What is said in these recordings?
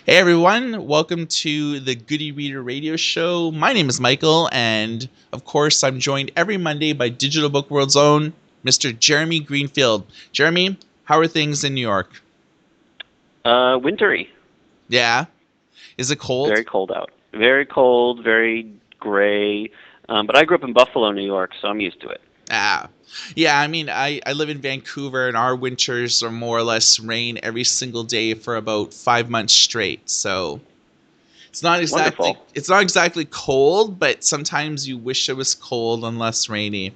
Hey everyone, welcome to the Goody Reader Radio Show. My name is Michael, and of course, I'm joined every Monday by Digital Book World's own Mr. Jeremy Greenfield. Jeremy, how are things in New York? Wintry. Yeah? Is it cold? Very cold out. Very cold, very gray. But I grew up in Buffalo, New York, so I'm used to it. Ah. Yeah, I mean, I live in Vancouver, and our winters are more or less rain every single day for about 5 months straight, so it's not exactly Wonderful. it's not exactly cold, but sometimes you wish it was cold and less rainy.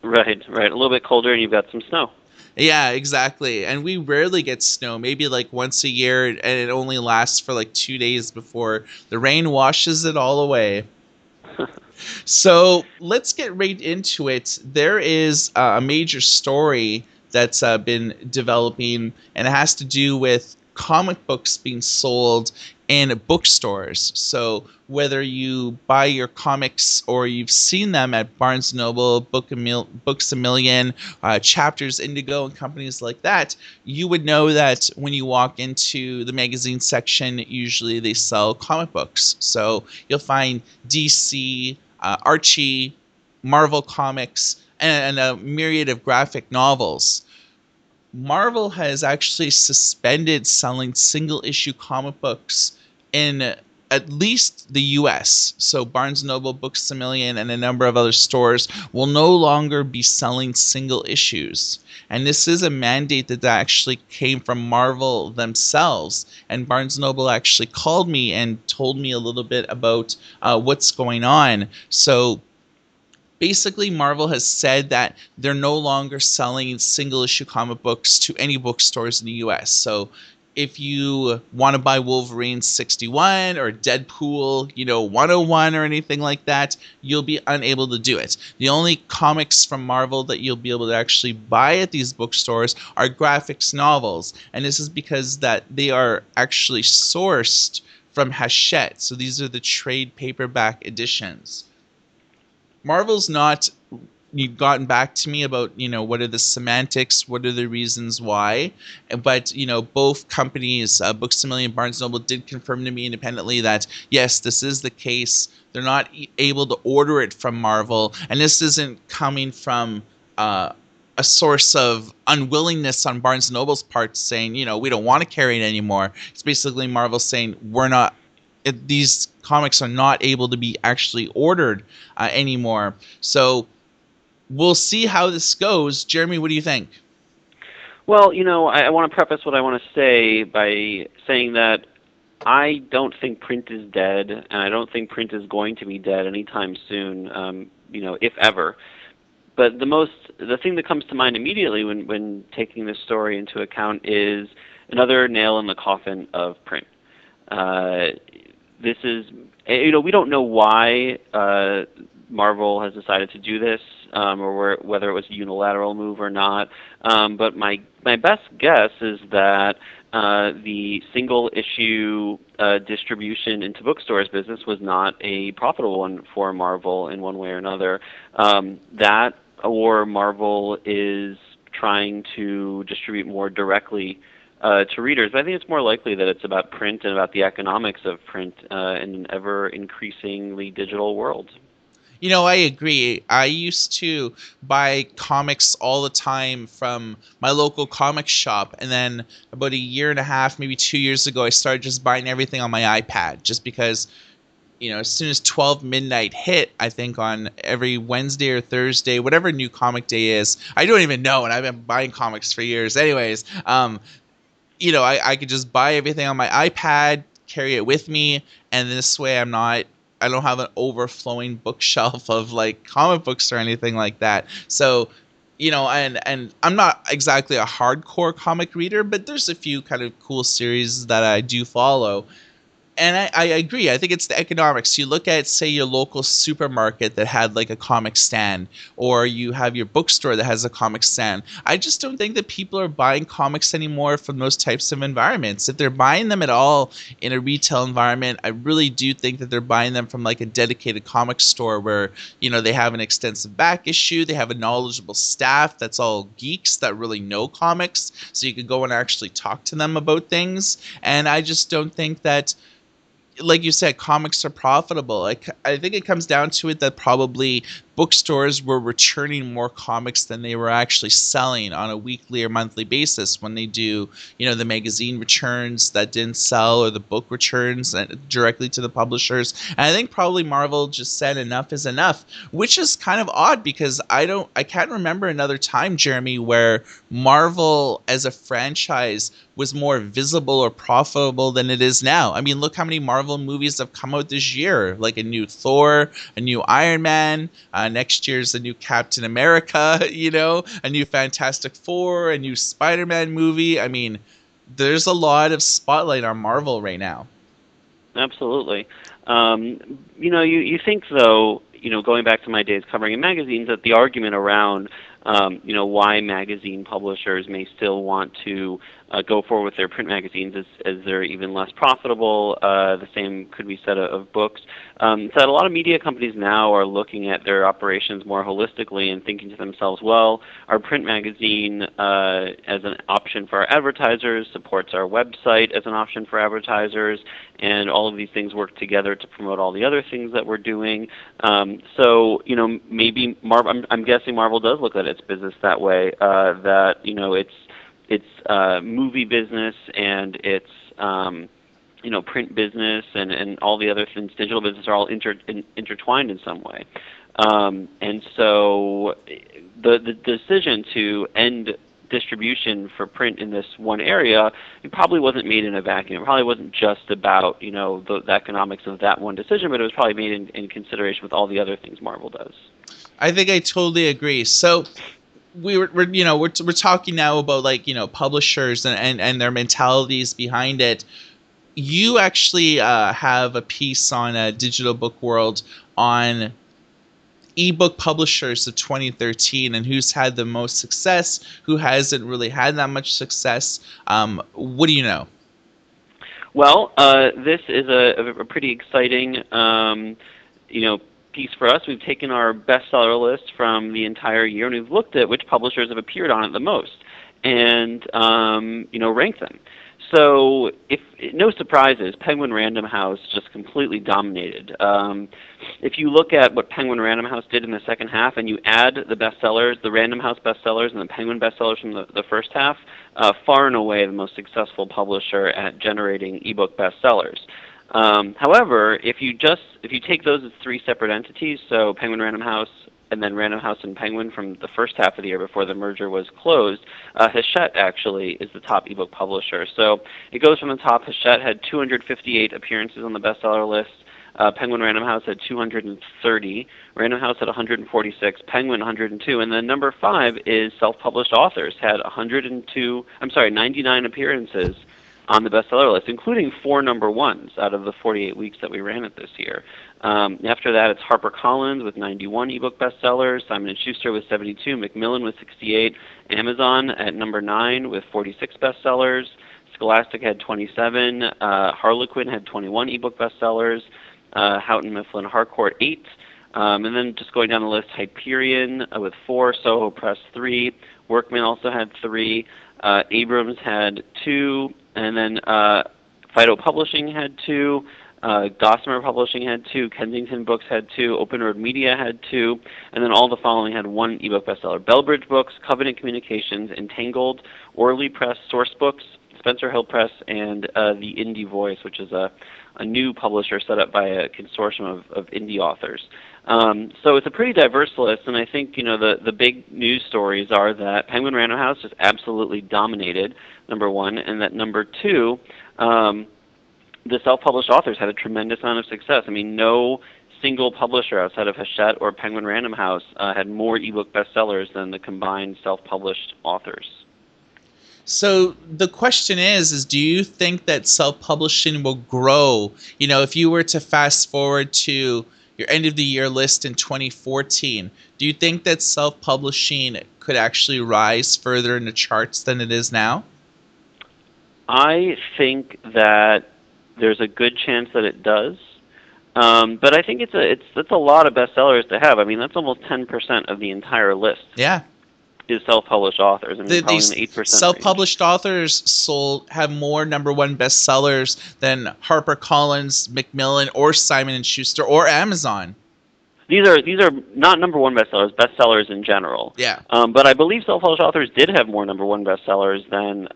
Right. A little bit colder, and you've got some snow. Yeah, exactly. And we rarely get snow, maybe like once a year, and it only lasts for like 2 days before the rain washes it all away. So let's get right into it. There is a major story that's been developing, and it has to do with comic books being sold in bookstores. So whether you buy your comics or you've seen them at Barnes Noble, Books a Million, Chapters Indigo, and companies like that, you would know that when you walk into the magazine section, usually they sell comic books. So you'll find DC, Archie, Marvel Comics, and a myriad of graphic novels. Marvel has actually suspended selling single issue comic books in at least the US. So Barnes Noble, Books a Million, and a number of other stores will no longer be selling single issues. And this is a mandate that actually came from Marvel themselves. And Barnes Noble actually called me and told me a little bit about what's going on. So basically Marvel has said that they're no longer selling single issue comic books to any bookstores in the US. So if you want to buy Wolverine 61 or Deadpool, 101 or anything like that, you'll be unable to do it. The only comics from Marvel that you'll be able to actually buy at these bookstores are graphics novels. And this is because that they are actually sourced from Hachette. So these are the trade paperback editions. Marvel's not you've gotten back to me about what are the semantics, what are the reasons why, but both companies, Books a Million, Barnes Noble, did confirm to me independently that yes, this is the case. They're not able to order it from Marvel, and this isn't coming from a source of unwillingness on Barnes Noble's part, saying we don't want to carry it anymore. It's basically Marvel saying we're not these comics are not able to be actually ordered anymore. So we'll see how this goes. Jeremy, what do you think? Well, I want to preface what I want to say by saying that I don't think print is dead, and I don't think print is going to be dead anytime soon, if ever. But the thing that comes to mind immediately when taking this story into account is another nail in the coffin of print. This is, we don't know why Marvel has decided to do this, or whether it was a unilateral move or not. But my best guess is that the single issue distribution into bookstores business was not a profitable one for Marvel in one way or another. That or Marvel is trying to distribute more directly to readers. But I think it's more likely that it's about print and about the economics of print in an ever increasingly digital world. I agree. I used to buy comics all the time from my local comic shop. And then about a year and a half, maybe 2 years ago, I started just buying everything on my iPad just because, as soon as 12 midnight hit, I think on every Wednesday or Thursday, whatever new comic day is, I don't even know. And I've been buying comics for years. Anyways, I could just buy everything on my iPad, carry it with me, and this way I don't have an overflowing bookshelf of like comic books or anything like that. So, and I'm not exactly a hardcore comic reader, but there's a few kind of cool series that I do follow. And I agree. I think it's the economics. You look at, say, your local supermarket that had like a comic stand, or you have your bookstore that has a comic stand. I just don't think that people are buying comics anymore from those types of environments. If they're buying them at all in a retail environment, I really do think that they're buying them from like a dedicated comic store where, they have an extensive back issue, they have a knowledgeable staff that's all geeks that really know comics, so you could go and actually talk to them about things. And I just don't think that, like you said, comics are profitable. I think it comes down to it that probably bookstores were returning more comics than they were actually selling on a weekly or monthly basis when they do, the magazine returns that didn't sell, or the book returns directly to the publishers. And I think probably Marvel just said enough is enough, which is kind of odd because I can't remember another time, Jeremy, where Marvel as a franchise was more visible or profitable than it is now. I mean, look how many Marvel movies have come out this year, like a new Thor, a new Iron Man, next year's a new Captain America, a new Fantastic Four, a new Spider-Man movie. I mean, there's a lot of spotlight on Marvel right now. Absolutely. You think though, going back to my days covering in magazines, that the argument around, why magazine publishers may still want to go forward with their print magazines as they're even less profitable. The same could be said of books. So that a lot of media companies now are looking at their operations more holistically and thinking to themselves, well, our print magazine as an option for our advertisers supports our website as an option for advertisers, and all of these things work together to promote all the other things that we're doing. So, maybe I'm guessing Marvel does look at its business that way, that, its movie business and its print business and all the other things, digital business, are all intertwined in some way. And so the decision to end distribution for print in this one area, it probably wasn't made in a vacuum. It probably wasn't just about the economics of that one decision, but it was probably made in consideration with all the other things Marvel does. I think I totally agree. So we're talking now about like publishers and their mentalities behind it. You actually have a piece on Digital Book World on ebook publishers of 2013 and who's had the most success, who hasn't really had that much success. What do you know? Well, this is a pretty exciting, piece for us. We've taken our bestseller list from the entire year, and we've looked at which publishers have appeared on it the most, and ranked them. So, no surprises, Penguin Random House just completely dominated. If you look at what Penguin Random House did in the second half, and you add the bestsellers, the Random House bestsellers, and the Penguin bestsellers from the first half, far and away the most successful publisher at generating ebook bestsellers. However, if you take those as three separate entities, so Penguin Random House and then Random House and Penguin from the first half of the year before the merger was closed, Hachette actually is the top ebook publisher. So it goes from the top. Hachette had 258 appearances on the bestseller list. Penguin Random House had 230. Random House had 146. Penguin 102. And then number 5 is self-published authors, had 99 appearances on the bestseller list, including 4 number ones out of the 48 weeks that we ran it this year. After that, it's HarperCollins with 91 ebook bestsellers, Simon & Schuster with 72, Macmillan with 68, Amazon at number 9 with 46 bestsellers, Scholastic had 27, Harlequin had 21 ebook bestsellers, Houghton Mifflin Harcourt 8, and then just going down the list, Hyperion with 4, Soho Press 3, Workman also had 3, Abrams had 2, and then Fido Publishing had 2, Gossamer Publishing had 2, Kensington Books had 2, Open Road Media had 2, and then all the following had 1 ebook bestseller. Bellbridge Books, Covenant Communications, Entangled, Orley Press, Source Books, Spencer Hill Press, and the Indie Voice, which is a new publisher set up by a consortium of indie authors. So it's a pretty diverse list, and I think the big news stories are that Penguin Random House just absolutely dominated, number 1, and that number 2, the self-published authors had a tremendous amount of success. I mean, no single publisher outside of Hachette or Penguin Random House had more ebook bestsellers than the combined self-published authors. So the question is do you think that self-publishing will grow? If you were to fast forward to your end of the year list in 2014, do you think that self-publishing could actually rise further in the charts than it is now? I think that there's a good chance that it does. But I think that's a lot of bestsellers to have. I mean, that's almost 10% of the entire list Yeah. is self-published authors. I mean, probably in These the 8% range. self-published authors have more number one bestsellers than HarperCollins, Macmillan, or Simon and Schuster, or Amazon. These are not number one bestsellers in general. Yeah. But I believe self-published authors did have more number one bestsellers than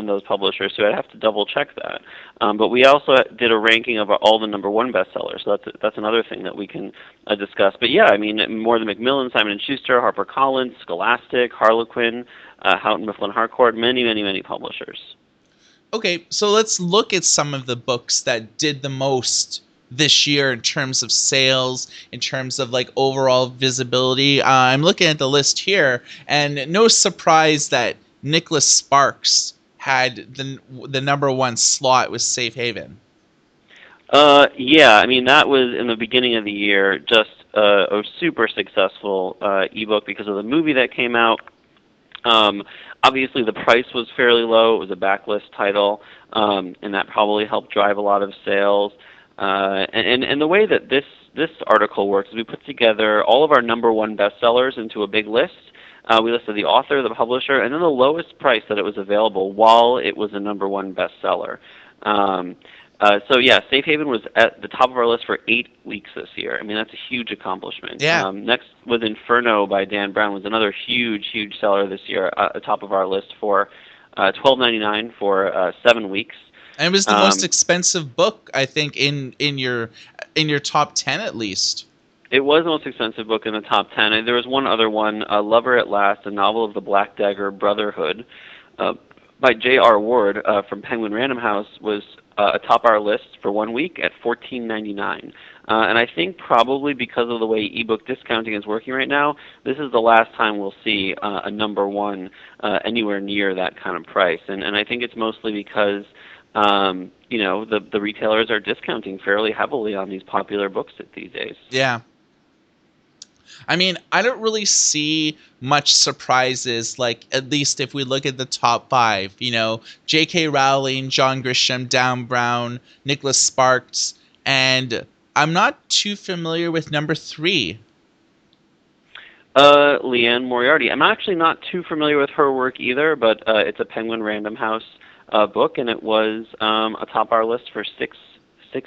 those publishers. So I'd have to double check that. But we also did a ranking of all the number one bestsellers. So that's another thing that we can discuss. But yeah, I mean more than Macmillan, Simon and Schuster, HarperCollins, Scholastic, Harlequin, Houghton Mifflin Harcourt, many publishers. Okay, so let's look at some of the books that did the most this year in terms of sales, in terms of like overall visibility. I'm looking at the list here, and no surprise that Nicholas Sparks had the number one slot with Safe Haven. Yeah, I mean that was in the beginning of the year, just a super successful ebook because of the movie that came out. Obviously, the price was fairly low. It was a backlist title, and that probably helped drive a lot of sales. And the way that this article works is we put together all of our number one bestsellers into a big list. We listed the author, the publisher, and then the lowest price that it was available while it was a number one bestseller. So yeah, Safe Haven was at the top of our list for 8 weeks this year. I mean, that's a huge accomplishment. Yeah. Next was Inferno by Dan Brown, was another huge seller this year, at the top of our list for $12.99 for 7 weeks. And it was the most expensive book, I think, in your top 10 at least. It was the most expensive book in the top 10. And there was one other one, Lover at Last, a novel of the Black Dagger Brotherhood, by J.R. Ward from Penguin Random House, was atop our list for 1 week at $14.99. And I think probably because of the way ebook discounting is working right now, this is the last time we'll see a number one anywhere near that kind of price. And I think it's mostly because the retailers are discounting fairly heavily on these popular books these days. Yeah. I mean, I don't really see much surprises, like, at least if we look at the top 5, J.K. Rowling, John Grisham, Dan Brown, Nicholas Sparks, and I'm not too familiar with number 3. Leanne Moriarty. I'm actually not too familiar with her work either, but it's a Penguin Random House book, and it was atop our list for six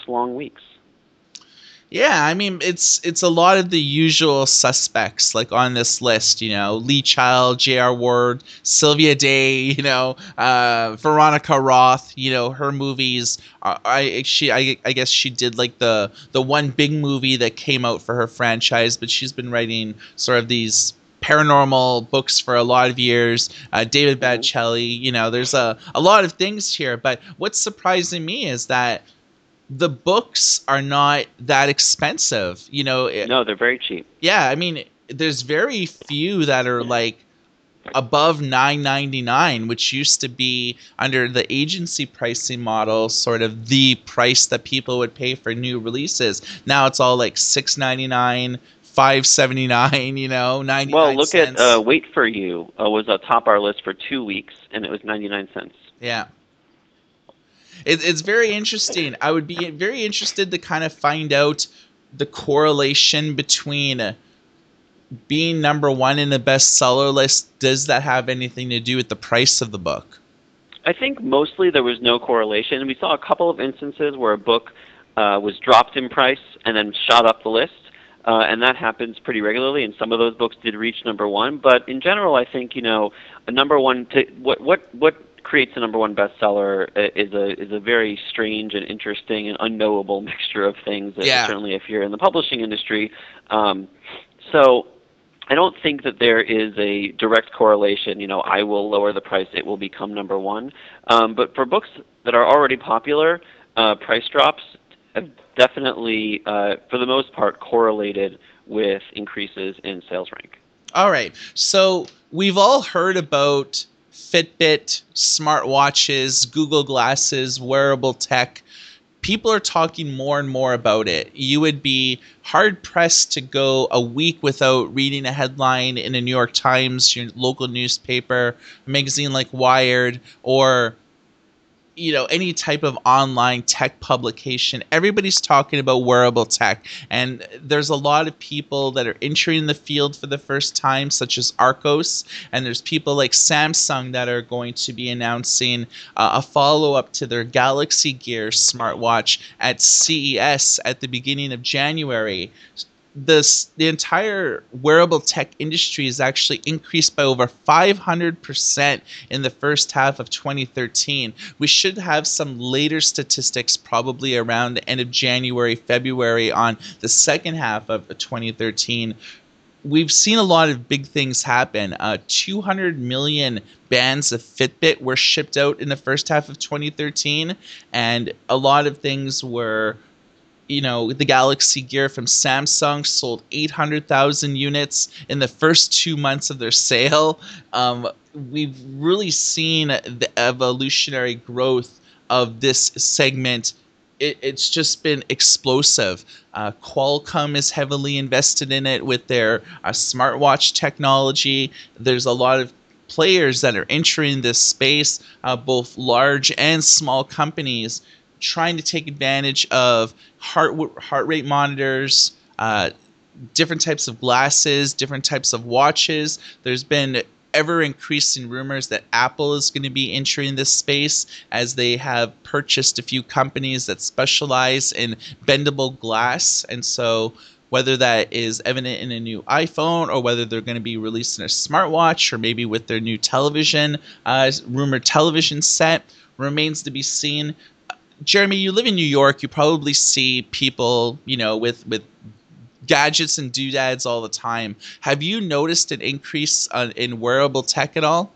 long weeks. Yeah, I mean, it's a lot of the usual suspects, like on this list, Lee Child, J.R. Ward, Sylvia Day, Veronica Roth, her movies. I guess she did like the one big movie that came out for her franchise, but she's been writing sort of these paranormal books for a lot of years. David Baccelli, there's a lot of things here, but what's surprising me is that the books are not that expensive. No, they're very cheap. Yeah, I mean, there's very few that are like above $9.99, which used to be under the agency pricing model, sort of the price that people would pay for new releases. Now it's all like $6.99, $5.79, 99 Well, look cents. at Wait for You was atop our list for 2 weeks, and it was 99 cents. Yeah. It's very interesting. I would be very interested to kind of find out the correlation between being number one in the bestseller list. Does that have anything to do with the price of the book? I think mostly there was no correlation. We saw a couple of instances where a book was dropped in price and then shot up the list, and that happens pretty regularly, and some of those books did reach number one. But in general, I think, a number one, what creates a number one bestseller is a very strange and interesting and unknowable mixture of things. Yeah. Certainly, if you're in the publishing industry, so I don't think that there is a direct correlation. I will lower the price; it will become number one. But for books that are already popular, price drops have definitely, for the most part, correlated with increases in sales rank. All right. So we've all heard about Fitbit, smartwatches, Google Glasses, wearable tech. People are talking more and more about it. You would be hard pressed to go a week without reading a headline in a New York Times, your local newspaper, a magazine like Wired, or any type of online tech publication. Everybody's talking about wearable tech, and there's a lot of people that are entering the field for the first time, such as Arcos, and there's people like Samsung that are going to be announcing a follow-up to their Galaxy Gear smartwatch at CES at the beginning of January. The entire wearable tech industry has actually increased by over 500% in the first half of 2013. We should have some later statistics probably around the end of January, February on the second half of 2013. We've seen a lot of big things happen. 200 million bands of Fitbit were shipped out in the first half of 2013, and a lot of things were, the Galaxy Gear from Samsung sold 800,000 units in the first 2 months of their sale. We've really seen the evolutionary growth of this segment. It's just been explosive. Qualcomm is heavily invested in it with their smartwatch technology. There's a lot of players that are entering this space, both large and small companies, trying to take advantage of heart rate monitors, different types of glasses, different types of watches. There's been ever increasing rumors that Apple is going to be entering this space, as they have purchased a few companies that specialize in bendable glass. And so whether that is evident in a new iPhone, or whether they're going to be releasing a smartwatch, or maybe with their new television, rumored television set, remains to be seen. Jeremy, you live in New York. You probably see people, with gadgets and doodads all the time. Have you noticed an increase in wearable tech at all?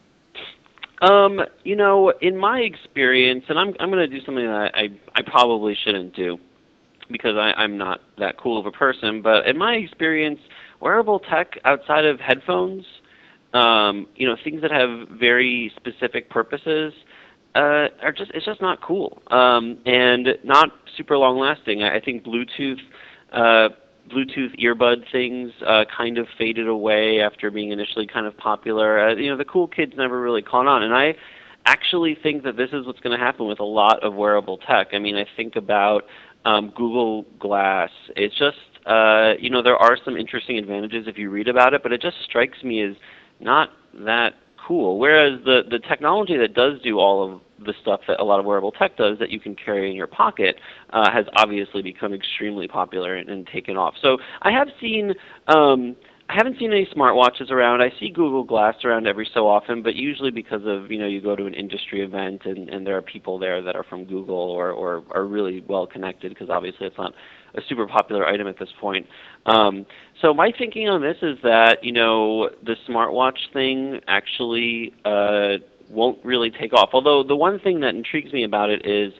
In my experience, and I'm going to do something that I probably shouldn't do, because I'm not that cool of a person. But in my experience, wearable tech outside of headphones, things that have very specific purposes, it's just not cool, and not super long lasting. I think Bluetooth earbud things kind of faded away after being initially kind of popular. The cool kids never really caught on, and I actually think that this is what's going to happen with a lot of wearable tech. I mean, I think about Google Glass. It's just there are some interesting advantages if you read about it, but it just strikes me as not that cool. Whereas the technology that does do all of the stuff that a lot of wearable tech does, that you can carry in your pocket, has obviously become extremely popular and taken off. So I haven't seen any smartwatches around. I see Google Glass around every so often, but usually because of, you go to an industry event and there are people there that are from Google or are really well connected, because obviously it's not a super popular item at this point. So my thinking on this is that, the smartwatch thing actually won't really take off. Although the one thing that intrigues me about it is,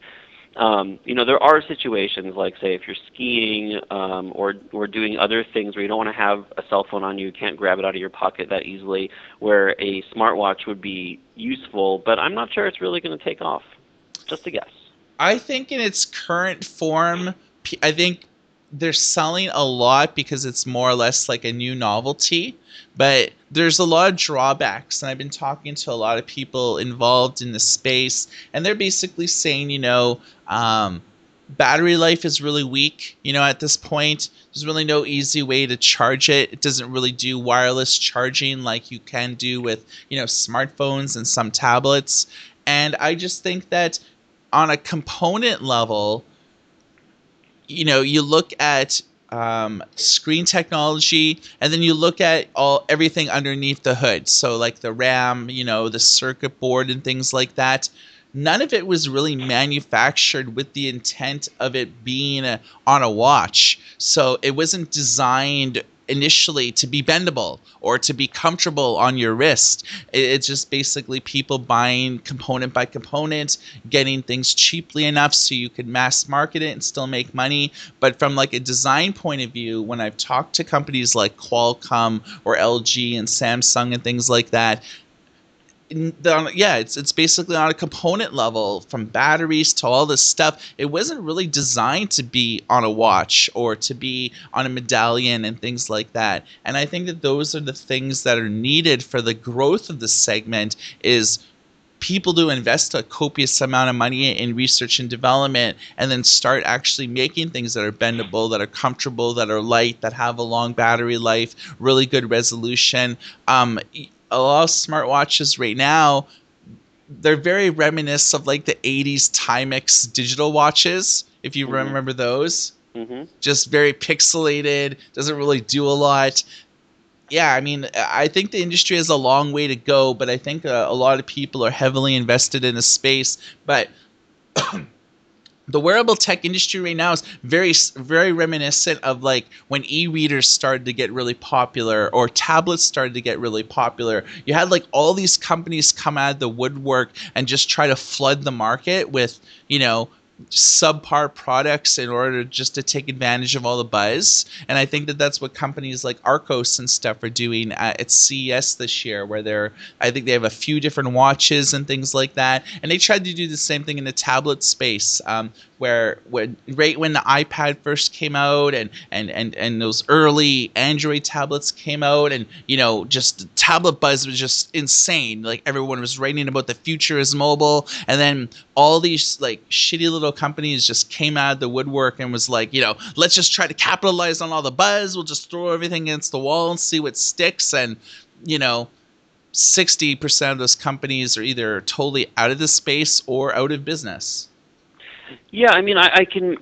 there are situations like, say, if you're skiing or doing other things where you don't want to have a cell phone on you, you can't grab it out of your pocket that easily, where a smartwatch would be useful. But I'm not sure it's really going to take off. Just a guess. I think in its current form, I think they're selling a lot because it's more or less like a new novelty, but there's a lot of drawbacks. And I've been talking to a lot of people involved in the space, and they're basically saying, battery life is really weak. At this point, there's really no easy way to charge it. It doesn't really do wireless charging like you can do with, smartphones and some tablets. And I just think that on a component level, you look at screen technology, and then you look at everything underneath the hood. So like the RAM, the circuit board and things like that. None of it was really manufactured with the intent of it being on a watch. So it wasn't designed initially to be bendable or to be comfortable on your wrist. It's just basically people buying component by component, getting things cheaply enough so you could mass market it and still make money. But from like a design point of view, when I've talked to companies like Qualcomm or LG and Samsung and things like that, it's basically on a component level, from batteries to all this stuff. It wasn't really designed to be on a watch or to be on a medallion and things like that. And I think that those are the things that are needed for the growth of the segment, is people to invest a copious amount of money in research and development, and then start actually making things that are bendable, that are comfortable, that are light, that have a long battery life, really good resolution. A lot of smartwatches right now, they're very reminiscent of like the 80s Timex digital watches, if you Mhm. remember those. Mhm. Just very pixelated, doesn't really do a lot. Yeah, I mean, I think the industry has a long way to go, but I think a lot of people are heavily invested in the space. But the wearable tech industry right now is very reminiscent of like when e-readers started to get really popular, or tablets started to get really popular. You had like all these companies come out of the woodwork and just try to flood the market with, subpar products in order just to take advantage of all the buzz. And I think that that's what companies like Arcos and stuff are doing at CES this year, where I think they have a few different watches and things like that. And they tried to do the same thing in the tablet space, where right when the iPad first came out, and those early Android tablets came out, and just the tablet buzz was just insane. Like everyone was writing about the future is mobile, and then all these like shitty little companies just came out of the woodwork and was like, let's just try to capitalize on all the buzz. We'll just throw everything against the wall and see what sticks. And you know 60% of those companies are either totally out of the space or out of business. Yeah, I mean, I can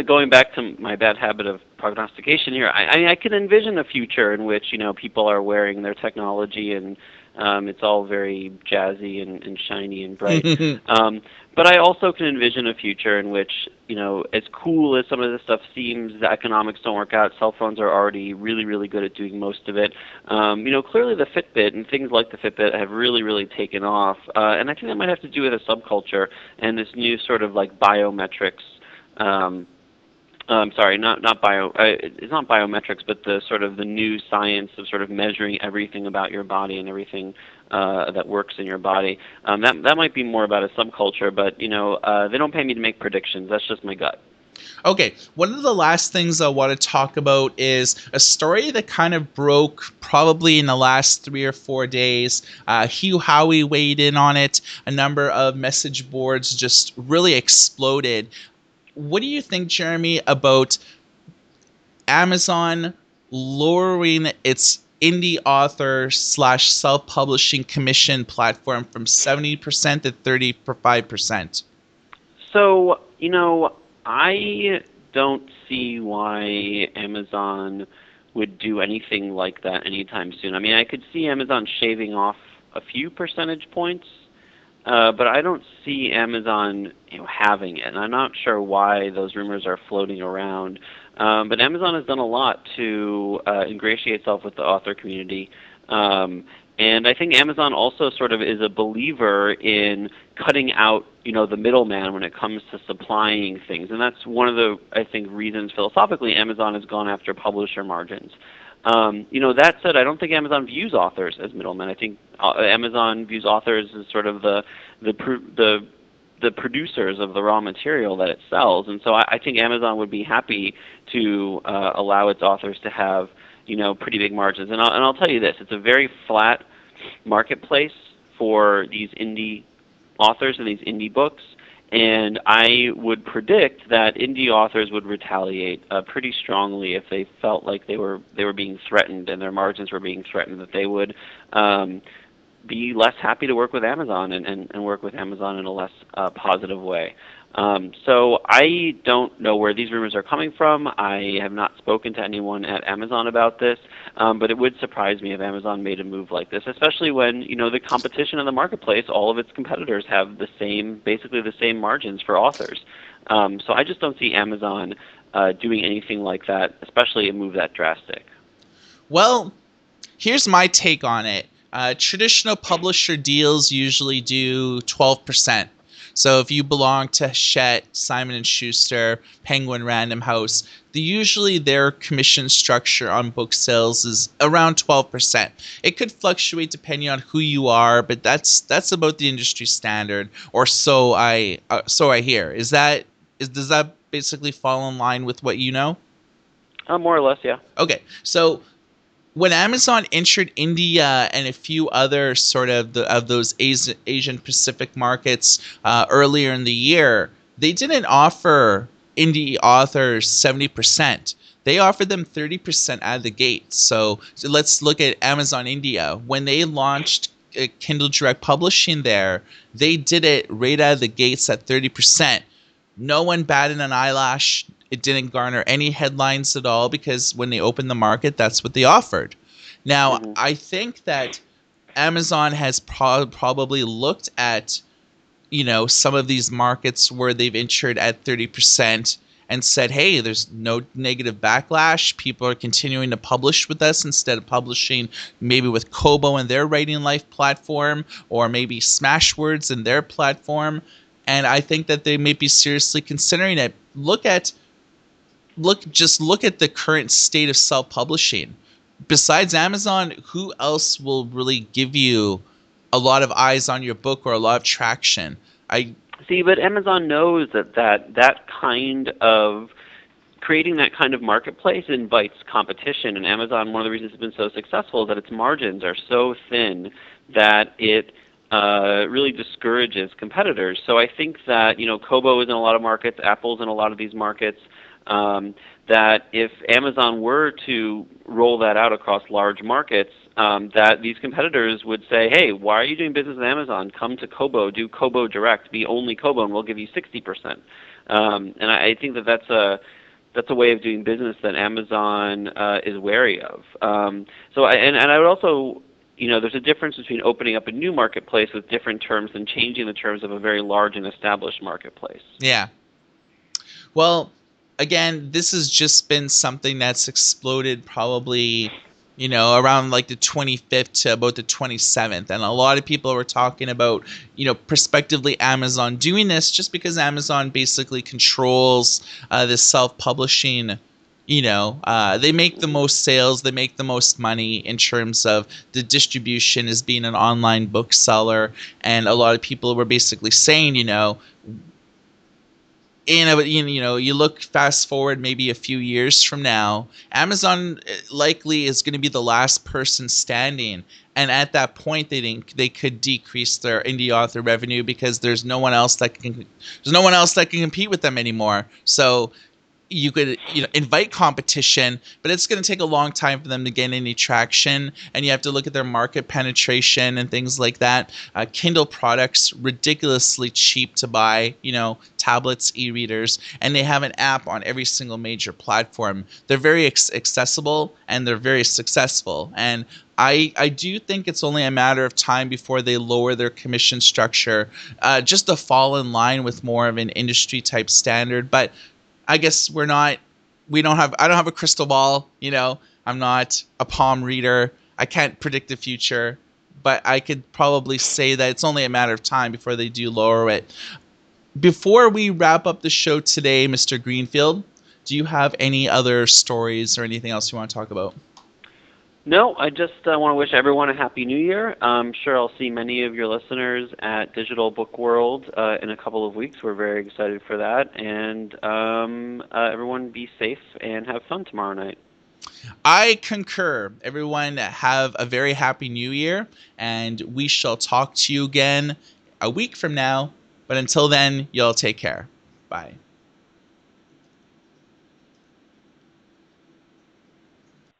going back to my bad habit of prognostication here. I can envision a future in which people are wearing their technology and it's all very jazzy and shiny and bright. But I also can envision a future in which as cool as some of this stuff seems, the economics don't work out. Cell phones are already really really good at doing most of it. Clearly the Fitbit and things like the Fitbit have really really taken off, and I think that might have to do with a subculture and this new sort of like biometrics. Sorry, not bio. It's not biometrics, but the sort of the new science of sort of measuring everything about your body and everything that works in your body. That might be more about a subculture, but they don't pay me to make predictions. That's just my gut. Okay, one of the last things I want to talk about is a story that kind of broke probably in the last 3 or 4 days. Hugh Howey weighed in on it. A number of message boards just really exploded. What do you think, Jeremy, about Amazon lowering its indie author slash self-publishing commission platform from 70% to 35%? So, I don't see why Amazon would do anything like that anytime soon. I mean, I could see Amazon shaving off a few percentage points, but I don't see Amazon, having it. And I'm not sure why those rumors are floating around. But Amazon has done a lot to ingratiate itself with the author community. And I think Amazon also sort of is a believer in cutting out, the middleman when it comes to supplying things. And that's one of the, I think, reasons philosophically Amazon has gone after publisher margins. That said, I don't think Amazon views authors as middlemen. I think Amazon views authors as sort of the producers of the raw material that it sells. And so I think Amazon would be happy to allow its authors to have pretty big margins. And I'll tell you this: it's a very flat marketplace for these indie authors and these indie books. And I would predict that indie authors would retaliate pretty strongly if they felt like they were being threatened and their margins were being threatened. That they would be less happy to work with Amazon and work with Amazon in a less positive way. So I don't know where these rumors are coming from. I have not spoken to anyone at Amazon about this, but it would surprise me if Amazon made a move like this, especially when the competition in the marketplace, all of its competitors have basically the same margins for authors. So I just don't see Amazon doing anything like that, especially a move that drastic. Well, here's my take on it. Traditional publisher deals usually do 12%. So if you belong to Hachette, Simon and Schuster, Penguin Random House, usually their commission structure on book sales is around 12%. It could fluctuate depending on who you are, but that's about the industry standard, or so I hear. Does that basically fall in line with what you know? More or less, yeah. Okay, so when Amazon entered India and a few other sort of those Asian Pacific markets earlier in the year, they didn't offer indie authors 70%. They offered them 30% out of the gate. So let's look at Amazon India. When they launched Kindle Direct Publishing there, they did it right out of the gates at 30%. No one batted an eyelash. It didn't garner any headlines at all because when they opened the market, that's what they offered. Now, Hmm. I think that Amazon has probably looked at, some of these markets where they've entered at 30% and said, hey, there's no negative backlash. People are continuing to publish with us instead of publishing maybe with Kobo and their Writing Life platform, or maybe Smashwords and their platform. And I think that they may be seriously considering it. Look at the current state of self-publishing. Besides Amazon, who else will really give you a lot of eyes on your book or a lot of traction? I See, but Amazon knows that kind of creating that kind of marketplace invites competition. And Amazon, one of the reasons it's been so successful is that its margins are so thin that it really discourages competitors. So I think that Kobo is in a lot of markets, Apple's in a lot of these markets. That if Amazon were to roll that out across large markets, that these competitors would say, hey, why are you doing business with Amazon? Come to Kobo, do Kobo Direct, be only Kobo, and we'll give you 60%. And I think that's a way of doing business that Amazon is wary of. And I would also, there's a difference between opening up a new marketplace with different terms and changing the terms of a very large and established marketplace. Yeah. Well, again, this has just been something that's exploded probably, around like the 25th to about the 27th. And a lot of people were talking about, prospectively Amazon doing this just because Amazon basically controls this self-publishing. They make the most sales, they make the most money in terms of the distribution as being an online bookseller. And a lot of people were basically saying, you look fast forward maybe a few years from now, Amazon likely is going to be the last person standing, and at that point they could decrease their indie author revenue because there's no one else that can compete with them anymore. So you could invite competition, but it's going to take a long time for them to gain any traction, and you have to look at their market penetration and things like that. Kindle products ridiculously cheap to buy, tablets, e-readers, and they have an app on every single major platform. They're very accessible and they're very successful, and I do think it's only a matter of time before they lower their commission structure, just to fall in line with more of an industry type standard. But I guess I don't have a crystal ball, I'm not a palm reader. I can't predict the future, but I could probably say that it's only a matter of time before they do lower it. Before we wrap up the show today, Mr. Greenfield, do you have any other stories or anything else you want to talk about? No, I just want to wish everyone a happy new year. I'm sure I'll see many of your listeners at Digital Book World in a couple of weeks. We're very excited for that. And everyone be safe and have fun tomorrow night. I concur. Everyone have a very happy new year, and we shall talk to you again a week from now. But until then, y'all take care. Bye.